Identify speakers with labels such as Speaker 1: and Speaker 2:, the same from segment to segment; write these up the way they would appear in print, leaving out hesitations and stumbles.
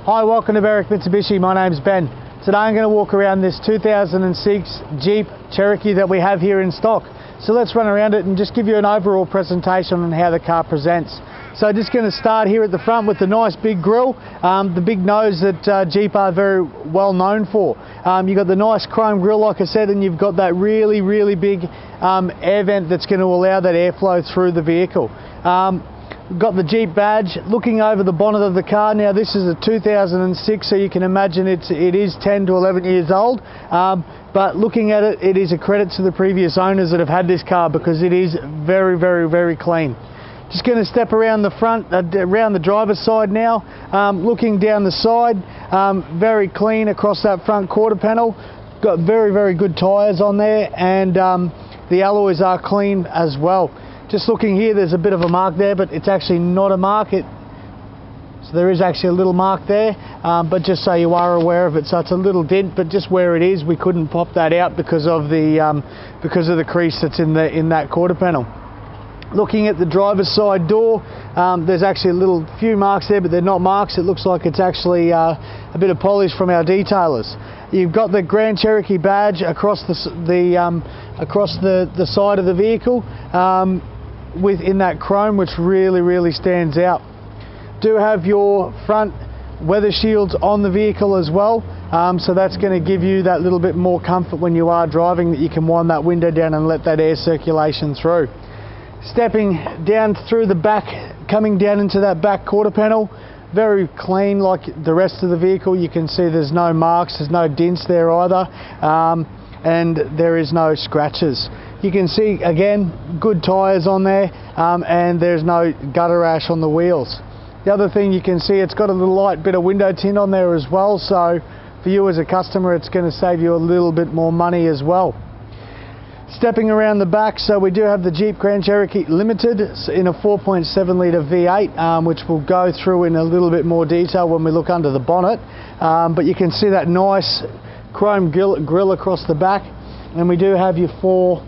Speaker 1: Hi, welcome to Berwick Mitsubishi. My name's Ben. Today I'm going to walk around this 2006 Jeep Cherokee that we have here in stock. So let's run around it and just give you an overall presentation on how the car presents. So just going to start here at the front with the nice big grille, the big nose that Jeep are very well known for. You've got the nice chrome grille, like I said, and you've got that really big air vent that's going to allow that airflow through the vehicle. We've got the Jeep badge looking over the bonnet of the car. Now this is a 2006, so you can imagine it is 10 to 11 years old, but looking at it, it is a credit to the previous owners that have had this car because it is very clean. Just going to step around the front, around the driver's side now, looking down the side, very clean across that front quarter panel. Got very good tyres on there, and the alloys are clean as well. Just looking here, there's a bit of a mark there, but it's actually not a mark. So there is actually a little mark there, but just so you are aware of it. So it's a little dent, but just where it is, we couldn't pop that out because of the crease that's in that quarter panel. Looking at the driver's side door, there's actually a few marks there, but they're not marks. It looks like it's actually a bit of polish from our detailers. You've got the Grand Cherokee badge across the side of the vehicle, within that chrome, which really stands out. Do have your front weather shields on the vehicle as well, so that's going to give you that little bit more comfort when you are driving, that you can wind that window down and let that air circulation through. Stepping down through the back, coming down into that back quarter panel, very clean like the rest of the vehicle. You can see there's no marks, there's no dents there either, and there is no scratches. You can see again good tyres on there, and there's no gutter rash on the wheels. The other thing you can see, it's got a little light bit of window tint on there as well, so for you as a customer it's going to save you a little bit more money as well. Stepping around the back, so we do have the Jeep Grand Cherokee Limited in a 4.7 litre V8, which we'll go through in a little bit more detail when we look under the bonnet, but you can see that nice chrome grille across the back, and we do have your 4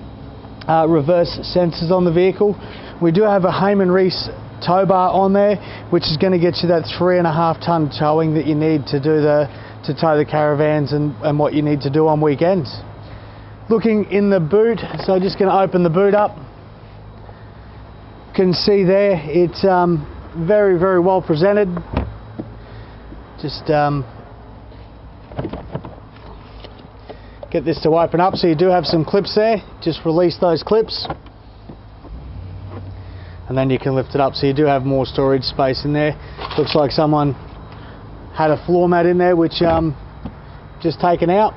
Speaker 1: reverse sensors on the vehicle. We do have a Heyman Reese tow bar on there, which is going to get you that 3.5 ton towing that you need to tow the caravans and what you need to do on weekends. Looking in the boot, so just going to open the boot up. You can see there it's very well presented. Just get this to open up, so you do have some clips there. Just release those clips and then you can lift it up, so you do have more storage space in there. Looks like someone had a floor mat in there which just taken out,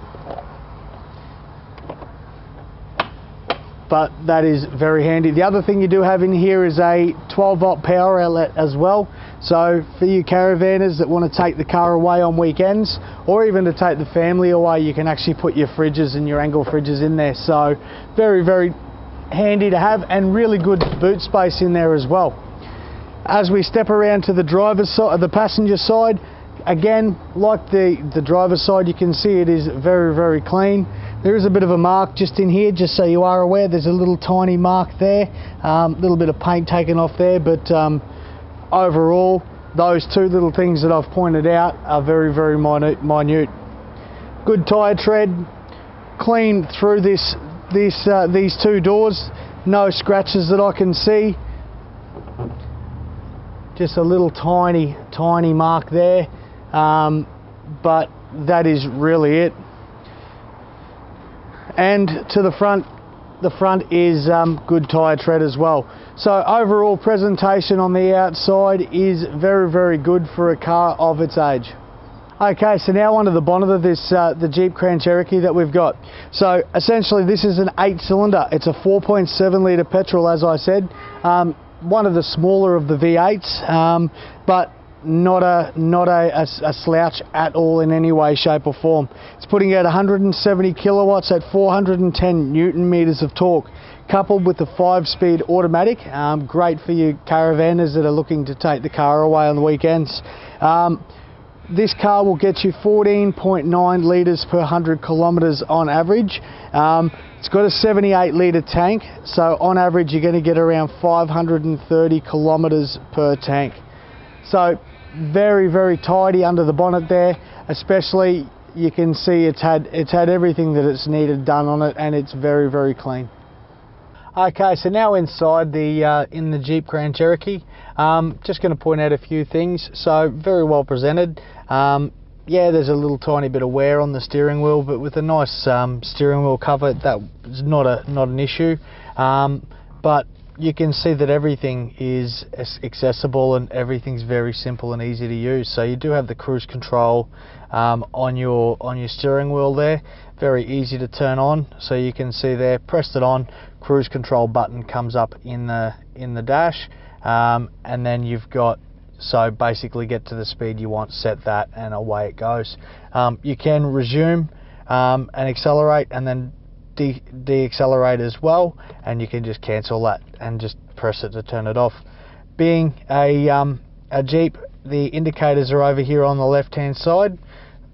Speaker 1: but that is very handy. The other thing you do have in here is a 12-volt power outlet as well, so for you caravanners that want to take the car away on weekends, or even to take the family away, you can actually put your fridges and your angle fridges in there. So very handy to have, and really good boot space in there as well. As we step around to the driver's side, the passenger side, again, like the driver's side, you can see it is very clean. There is a bit of a mark just in here, just so you are aware. There's a little tiny mark there, little bit of paint taken off there, but overall, those 2 little things that I've pointed out are very minute. Good tyre tread, clean through these 2 doors. No scratches that I can see. Just a little tiny mark there, but that is really it. And to the front is good tyre tread as well. So overall presentation on the outside is very good for a car of its age. Okay, so now onto the bonnet of this the Jeep Grand Cherokee that we've got. So essentially this is an 8-cylinder. It's a 4.7 litre petrol, as I said. One of the smaller of the V8s, but not a slouch at all in any way, shape or form. It's putting out 170 kilowatts at 410 Newton meters of torque, coupled with the 5-speed automatic. Great for you caravanners that are looking to take the car away on the weekends. This car will get you 14.9 litres per 100 kilometres on average. It's got a 78 litre tank, so on average you're going to get around 530 kilometres per tank. So very, very tidy under the bonnet there, especially you can see it's had everything that it's needed done on it, and it's very, very clean. Okay, so now inside the in the Jeep Grand Cherokee, just going to point out a few things. So very well presented. Yeah, there's a little tiny bit of wear on the steering wheel, but with a nice steering wheel cover, that is not an issue. But you can see that everything is accessible and everything's very simple and easy to use. So you do have the cruise control on your steering wheel there, very easy to turn on. So you can see there, pressed it on, cruise control button comes up in the dash, and then you've got, so basically get to the speed you want, set that, and away it goes. You can resume and accelerate, and then de-accelerate as well, and you can just cancel that and just press it to turn it off. Being a Jeep, the indicators are over here on the left hand side,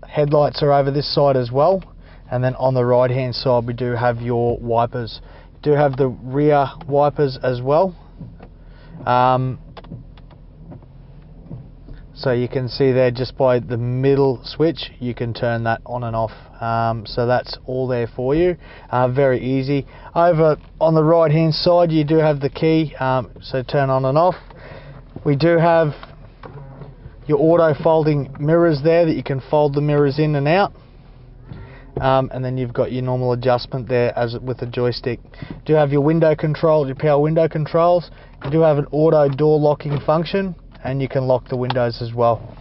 Speaker 1: headlights are over this side as well, and then on the right hand side we do have your wipers. You do have the rear wipers as well. So you can see there, just by the middle switch, you can turn that on and off. So that's all there for you. Very easy. Over on the right hand side, you do have the key, so turn on and off. We do have your auto folding mirrors there, that you can fold the mirrors in and out. And then you've got your normal adjustment there as with the joystick. You do have your window control, your power window controls. You do have an auto door locking function, and you can lock the windows as well.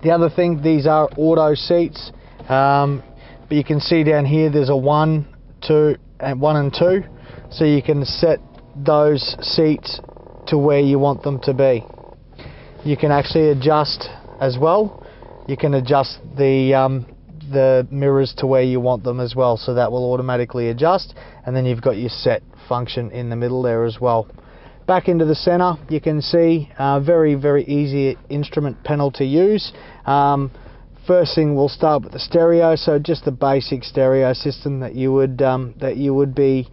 Speaker 1: The other thing, these are auto seats, but you can see down here there's a 1, 2, and 1 and 2, so you can set those seats to where you want them to be. You can actually adjust as well. You can adjust the mirrors to where you want them as well, so that will automatically adjust, and then you've got your set function in the middle there as well. Back into the center, you can see very, very easy instrument panel to use. First thing, we'll start with the stereo. So just the basic stereo system that you would be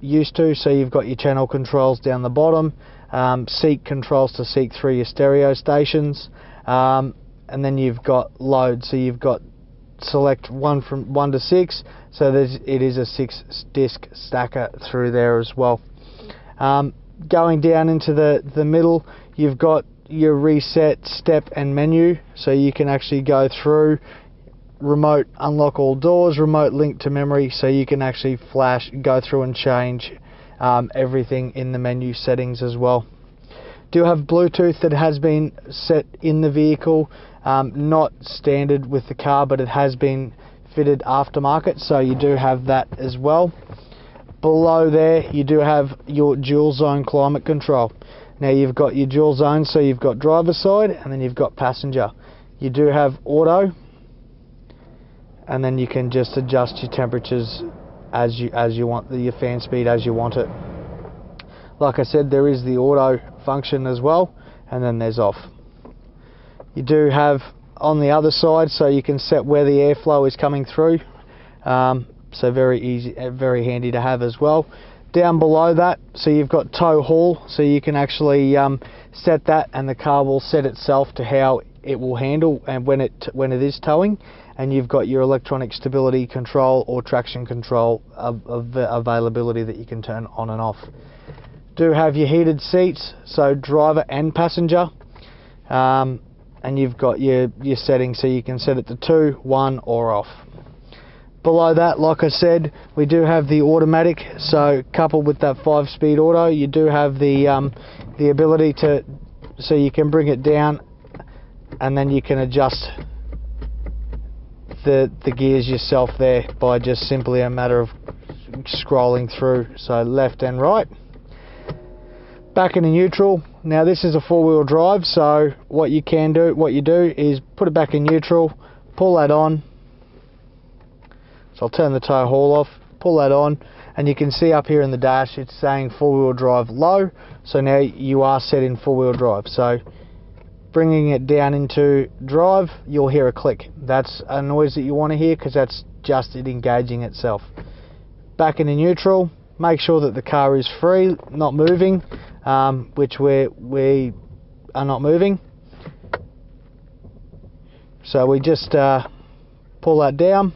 Speaker 1: used to. So you've got your channel controls down the bottom, seat controls to seek through your stereo stations, and then you've got load. So you've got select one from 1 to 6. So it is a 6-disc stacker through there as well. Going down into the middle, you've got your reset, step and menu, so you can actually go through remote unlock all doors, remote link to memory, so you can actually go through and change everything in the menu settings as well. Do have Bluetooth that has been set in the vehicle, not standard with the car, but it has been fitted aftermarket, so you do have that as well. Below there, you do have your dual zone climate control. Now you've got your dual zone, so you've got driver's side and then you've got passenger. You do have auto, and then you can just adjust your temperatures as you want, your fan speed as you want it. Like I said, there is the auto function as well, and then there's off. You do have on the other side, so you can set where the airflow is coming through. So very easy, very handy to have as well. Down below that, so you've got tow haul, so you can actually set that, and the car will set itself to how it will handle and when it is towing. And you've got your electronic stability control or traction control of availability that you can turn on and off. Do have your heated seats, so driver and passenger, and you've got your settings, so you can set it to 2, 1 or off. Below that, like I said, we do have the automatic, so coupled with that 5-speed auto, you do have the ability to, so you can bring it down and then you can adjust the gears yourself there by just simply a matter of scrolling through, so left and right. Back into neutral. Now this is a 4-wheel drive, so what you do is put it back in neutral, pull that on. So I'll turn the tow haul off, pull that on, and you can see up here in the dash it's saying 4-wheel drive low, so now you are set in 4-wheel drive. So bringing it down into drive, you'll hear a click. That's a noise that you want to hear because that's just it engaging itself. Back into neutral, make sure that the car is free, not moving, which we are not moving. So we just pull that down,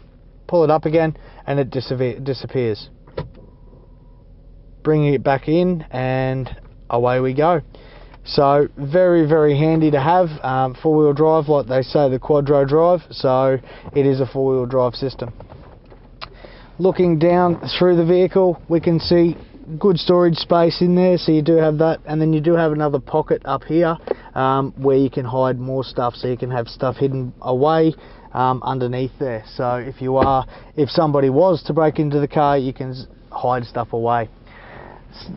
Speaker 1: pull it up again, and it disappears. Bringing it back in, and away we go. So very, very handy to have. Four-wheel drive, like they say, the quadro drive, so it is a four-wheel drive system. Looking down through the vehicle, we can see good storage space in there, so you do have that, and then you do have another pocket up here where you can hide more stuff, so you can have stuff hidden away underneath there. So if somebody was to break into the car, you can hide stuff away.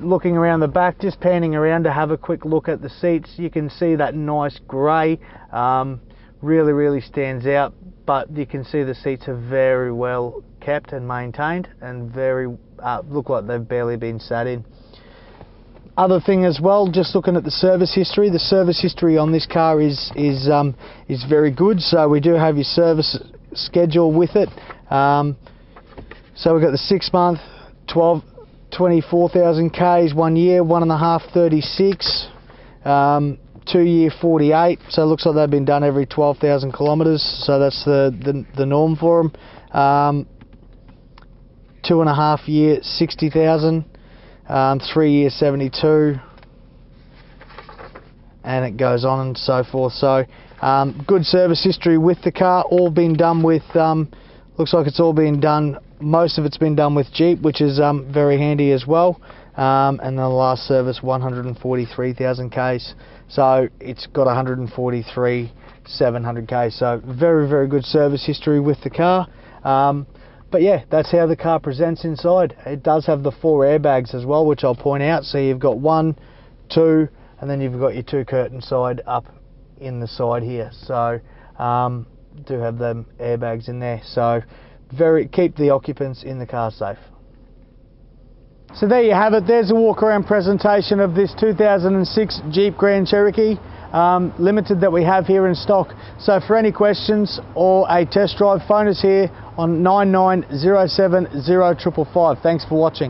Speaker 1: Looking around the back, just panning around to have a quick look at the seats, you can see that nice grey really stands out, but you can see the seats are very well kept and maintained, and very look like they've barely been sat in. Other thing as well, just looking at the service history, the service history on this car is very good. So we do have your service schedule with it. So we've got the 6 month, 24,000 Ks, 1 year, 1.5, 36, 2 year, 48. So it looks like they've been done every 12,000 kilometres. So that's the norm for them. 2.5 year, 60,000. 3 year, 72, and it goes on and so forth. So good service history with the car, all been done with, looks like it's all been done, most of it's been done with Jeep, which is very handy as well. And then the last service, 143,000 Ks, so it's got 143,700 Ks, so very good service history with the car. But yeah, that's how the car presents inside. It does have the 4 airbags as well, which I'll point out. So you've got 1, 2, and then you've got your 2 curtain side up in the side here. So do have them airbags in there. So keep the occupants in the car safe. So there you have it. There's a walk around presentation of this 2006 Jeep Grand Cherokee Limited that we have here in stock. So for any questions or a test drive, phone us here on 99070555. Thanks for watching.